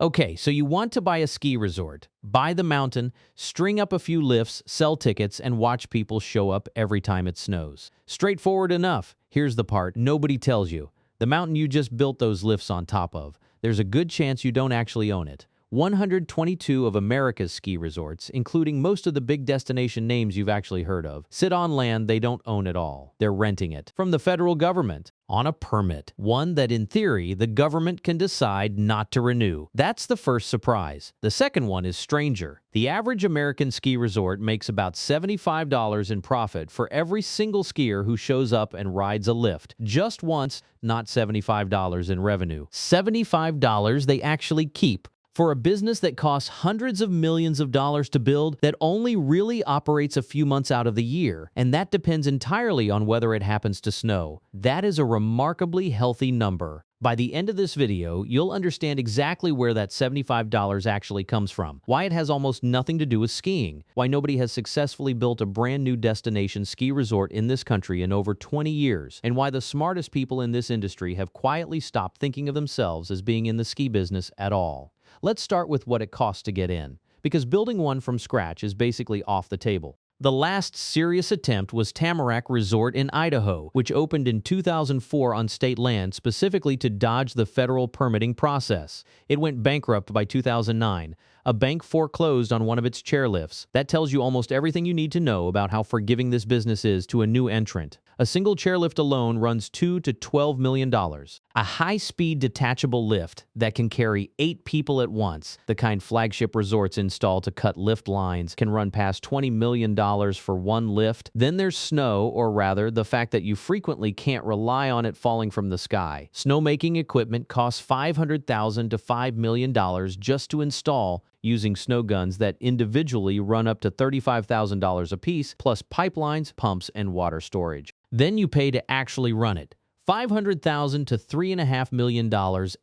Okay, so you want to buy a ski resort, buy the mountain, string up a few lifts, sell tickets, and watch people show up every time it snows. Straightforward enough. Here's the part nobody tells you. The mountain you just built those lifts on top of, there's a good chance you don't actually own it. 122 of America's ski resorts, including most of the big destination names you've actually heard of, sit on land they don't own at all. They're renting it from the federal government on a permit, one that in theory the government can decide not to renew. That's the first surprise. The second one is stranger. The average American ski resort makes about $75 in profit for every single skier who shows up and rides a lift. Just once, not $75 in revenue. $75 they actually keep. For a business that costs hundreds of millions of dollars to build that only really operates a few months out of the year, and that depends entirely on whether it happens to snow, that is a remarkably healthy number. By the end of this video, you'll understand exactly where that $75 actually comes from, why it has almost nothing to do with skiing, why nobody has successfully built a brand new destination ski resort in this country in over 20 years, and why the smartest people in this industry have quietly stopped thinking of themselves as being in the ski business at all. Let's start with what it costs to get in, because building one from scratch is basically off the table. The last serious attempt was Tamarack Resort in Idaho, which opened in 2004 on state land specifically to dodge the federal permitting process. It went bankrupt by 2009. A bank foreclosed on one of its chairlifts. That tells you almost everything you need to know about how forgiving this business is to a new entrant. A single chairlift alone runs $2 to $12 million. A high-speed detachable lift that can carry 8 people at once, the kind flagship resorts install to cut lift lines, can run past $20 million for one lift. Then there's snow, or rather, the fact that you frequently can't rely on it falling from the sky. Snowmaking equipment costs $500,000 to $5 million just to install, using snow guns that individually run up to $35,000 apiece, plus pipelines, pumps, and water storage. Then you pay to actually run it. $500,000 to $3.5 million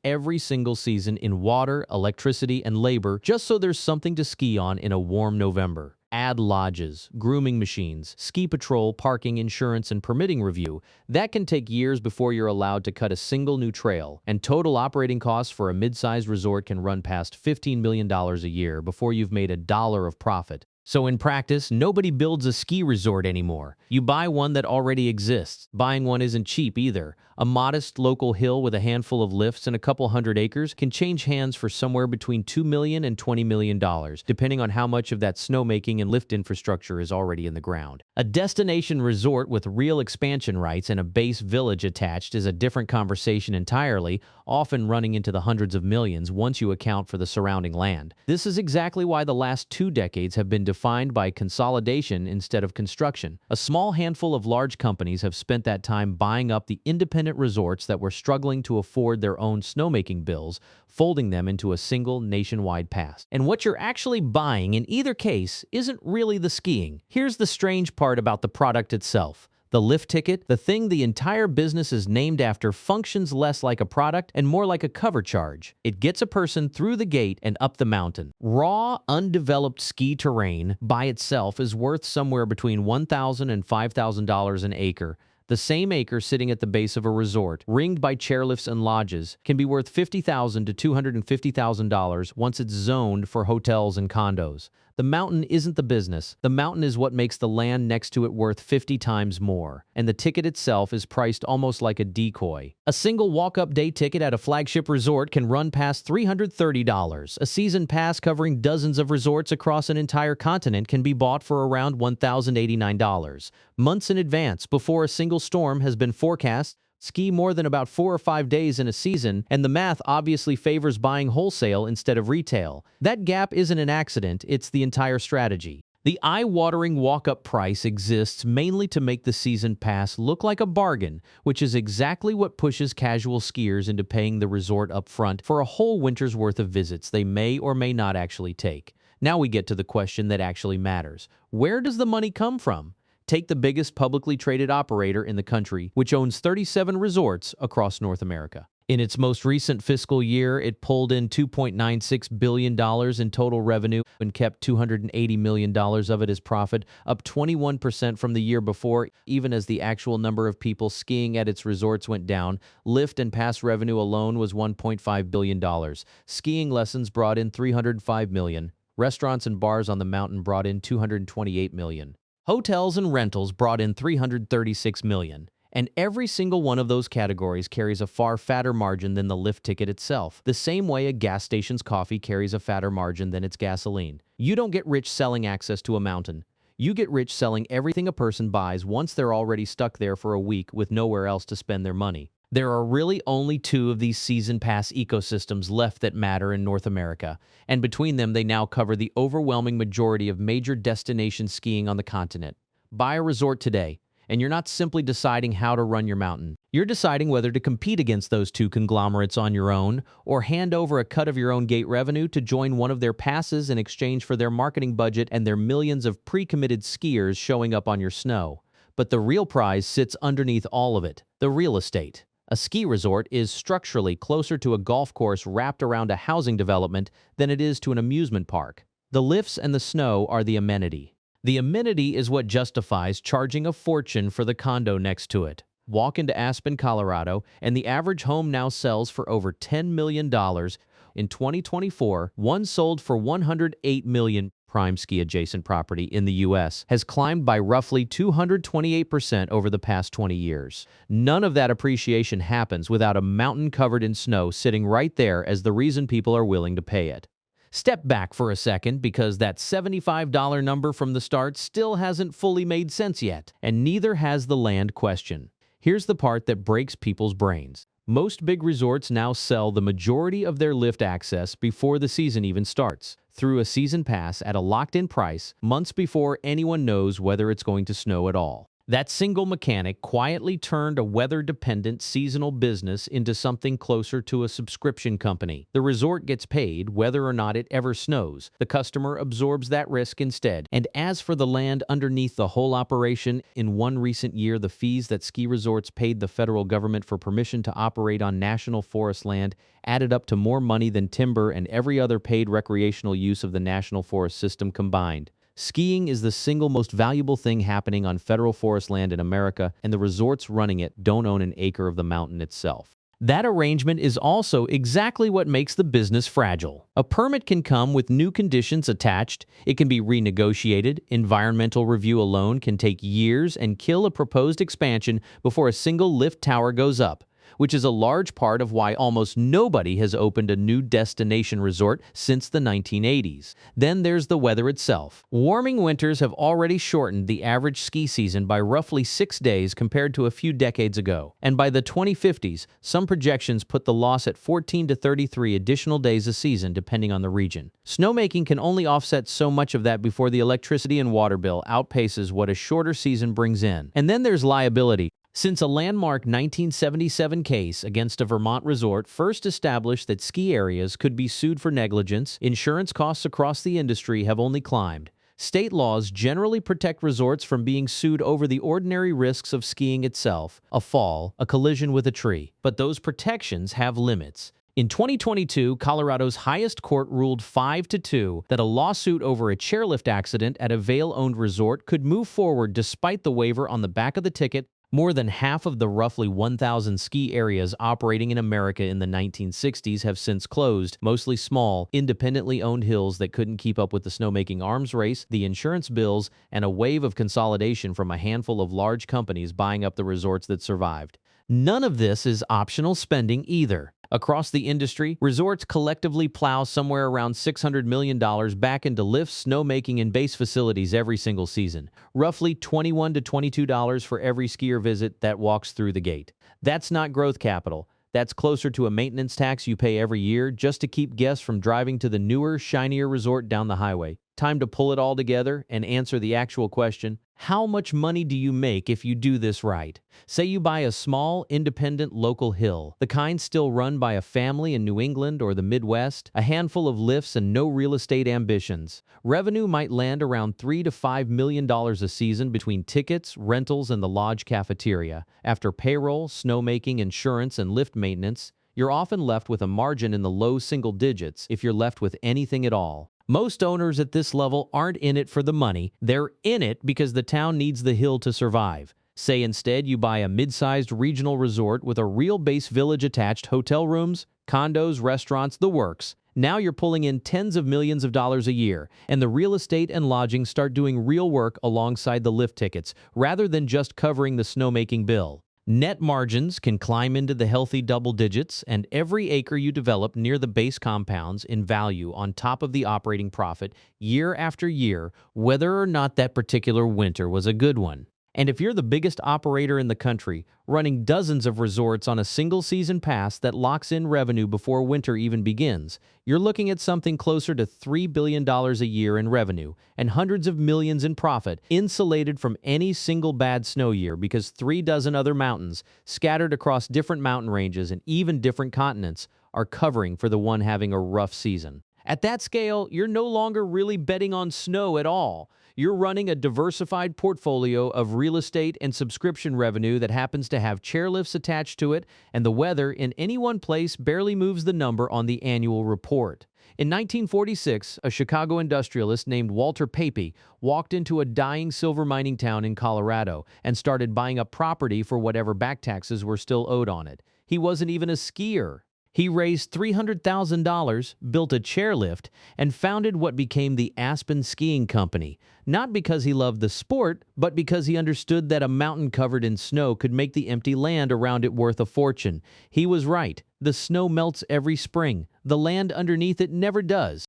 every single season in water, electricity, and labor, just so there's something to ski on in a warm November. Add lodges, grooming machines, ski patrol, parking, insurance, and permitting review. That can take years before you're allowed to cut a single new trail. And total operating costs for a mid-sized resort can run past $15 million a year before you've made $1 of profit. So in practice, nobody builds a ski resort anymore. You buy one that already exists. Buying one isn't cheap either. A modest local hill with a handful of lifts and a couple hundred acres can change hands for somewhere between $2 million and $20 million, depending on how much of that snowmaking and lift infrastructure is already in the ground. A destination resort with real expansion rights and a base village attached is a different conversation entirely, often running into the hundreds of millions once you account for the surrounding land. This is exactly why the last 2 decades have been defined by consolidation instead of construction. A small handful of large companies have spent that time buying up the independent resorts that were struggling to afford their own snowmaking bills, folding them into a single nationwide pass. And what you're actually buying in either case isn't really the skiing. Here's the strange part about the product itself. The lift ticket, the thing the entire business is named after, functions less like a product and more like a cover charge. It gets a person through the gate and up the mountain. Raw, undeveloped ski terrain by itself is worth somewhere between $1,000 and $5,000 an acre. The same acre sitting at the base of a resort, ringed by chairlifts and lodges, can be worth $50,000 to $250,000 once it's zoned for hotels and condos. The mountain isn't the business. The mountain is what makes the land next to it worth 50 times more. And the ticket itself is priced almost like a decoy. A single walk-up day ticket at a flagship resort can run past $330. A season pass covering dozens of resorts across an entire continent can be bought for around $1,089. Months in advance, before a single storm has been forecast. Ski more than about 4 or 5 days in a season, and the math obviously favors buying wholesale instead of retail. That gap isn't an accident, it's the entire strategy. The eye-watering walk-up price exists mainly to make the season pass look like a bargain, which is exactly what pushes casual skiers into paying the resort up front for a whole winter's worth of visits they may or may not actually take. Now we get to the question that actually matters. Where does the money come from? Take the biggest publicly traded operator in the country, which owns 37 resorts across North America. In its most recent fiscal year, it pulled in $2.96 billion in total revenue and kept $280 million of it as profit, up 21% from the year before, even as the actual number of people skiing at its resorts went down. Lift and pass revenue alone was $1.5 billion. Skiing lessons brought in $305 million. Restaurants and bars on the mountain brought in $228 million. Hotels and rentals brought in $336 million. And every single one of those categories carries a far fatter margin than the lift ticket itself, the same way a gas station's coffee carries a fatter margin than its gasoline. You don't get rich selling access to a mountain. You get rich selling everything a person buys once they're already stuck there for a week with nowhere else to spend their money. There are really only two of these season pass ecosystems left that matter in North America, and between them they now cover the overwhelming majority of major destination skiing on the continent. Buy a resort today, and you're not simply deciding how to run your mountain. You're deciding whether to compete against those two conglomerates on your own or hand over a cut of your own gate revenue to join one of their passes in exchange for their marketing budget and their millions of pre-committed skiers showing up on your snow. But the real prize sits underneath all of it, the real estate. A ski resort is structurally closer to a golf course wrapped around a housing development than it is to an amusement park. The lifts and the snow are the amenity. The amenity is what justifies charging a fortune for the condo next to it. Walk into Aspen, Colorado, and the average home now sells for over $10 million. In 2024, one sold for $108 million. Prime ski-adjacent property in the U.S. has climbed by roughly 228% over the past 20 years. None of that appreciation happens without a mountain covered in snow sitting right there as the reason people are willing to pay it. Step back for a second because that $75 number from the start still hasn't fully made sense yet, and neither has the land question. Here's the part that breaks people's brains. Most big resorts now sell the majority of their lift access before the season even starts, through a season pass at a locked-in price months before anyone knows whether it's going to snow at all. That single mechanic quietly turned a weather-dependent seasonal business into something closer to a subscription company. The resort gets paid whether or not it ever snows. The customer absorbs that risk instead. And as for the land underneath the whole operation, in one recent year, the fees that ski resorts paid the federal government for permission to operate on national forest land added up to more money than timber and every other paid recreational use of the national forest system combined. Skiing is the single most valuable thing happening on federal forest land in America, and the resorts running it don't own an acre of the mountain itself. That arrangement is also exactly what makes the business fragile. A permit can come with new conditions attached, it can be renegotiated, environmental review alone can take years and kill a proposed expansion before a single lift tower goes up, which is a large part of why almost nobody has opened a new destination resort since the 1980s. Then there's the weather itself. Warming winters have already shortened the average ski season by roughly 6 days compared to a few decades ago. And by the 2050s, some projections put the loss at 14 to 33 additional days a season depending on the region. Snowmaking can only offset so much of that before the electricity and water bill outpaces what a shorter season brings in. And then there's liability. Since a landmark 1977 case against a Vermont resort first established that ski areas could be sued for negligence, insurance costs across the industry have only climbed. State laws generally protect resorts from being sued over the ordinary risks of skiing itself, a fall, a collision with a tree. But those protections have limits. In 2022, Colorado's highest court ruled 5-2 that a lawsuit over a chairlift accident at a Vail-owned resort could move forward despite the waiver on the back of the ticket. More than half of the roughly 1,000 ski areas operating in America in the 1960s have since closed, mostly small, independently owned hills that couldn't keep up with the snowmaking arms race, the insurance bills, and a wave of consolidation from a handful of large companies buying up the resorts that survived. None of this is optional spending either. Across the industry, resorts collectively plow somewhere around $600 million back into lifts, snowmaking, and base facilities every single season. Roughly $21 to $22 for every skier visit that walks through the gate. That's not growth capital. That's closer to a maintenance tax you pay every year just to keep guests from driving to the newer, shinier resort down the highway. Time to pull it all together and answer the actual question: how much money do you make if you do this right? Say you buy a small, independent local hill, the kind still run by a family in New England or the Midwest, a handful of lifts and no real estate ambitions. Revenue might land around $3 to $5 million a season between tickets, rentals, and the lodge cafeteria. After payroll, snowmaking, insurance, and lift maintenance, you're often left with a margin in the low single digits if you're left with anything at all. Most owners at this level aren't in it for the money, they're in it because the town needs the hill to survive. Say instead you buy a mid-sized regional resort with a real base village attached, hotel rooms, condos, restaurants, the works. Now you're pulling in tens of millions of dollars a year, and the real estate and lodging start doing real work alongside the lift tickets, rather than just covering the snowmaking bill. Net margins can climb into the healthy double digits, and every acre you develop near the base compounds in value on top of the operating profit year after year, whether or not that particular winter was a good one. And if you're the biggest operator in the country, running dozens of resorts on a single season pass that locks in revenue before winter even begins, you're looking at something closer to $3 billion a year in revenue and hundreds of millions in profit, insulated from any single bad snow year because 36 other mountains, scattered across different mountain ranges and even different continents, are covering for the one having a rough season. At that scale, you're no longer really betting on snow at all. You're running a diversified portfolio of real estate and subscription revenue that happens to have chairlifts attached to it, and the weather in any one place barely moves the number on the annual report. In 1946, a Chicago industrialist named Walter Papey walked into a dying silver mining town in Colorado and started buying up property for whatever back taxes were still owed on it. He wasn't even a skier. He raised $300,000, built a chairlift, and founded what became the Aspen Skiing Company, not because he loved the sport, but because he understood that a mountain covered in snow could make the empty land around it worth a fortune. He was right. The snow melts every spring. The land underneath it never does.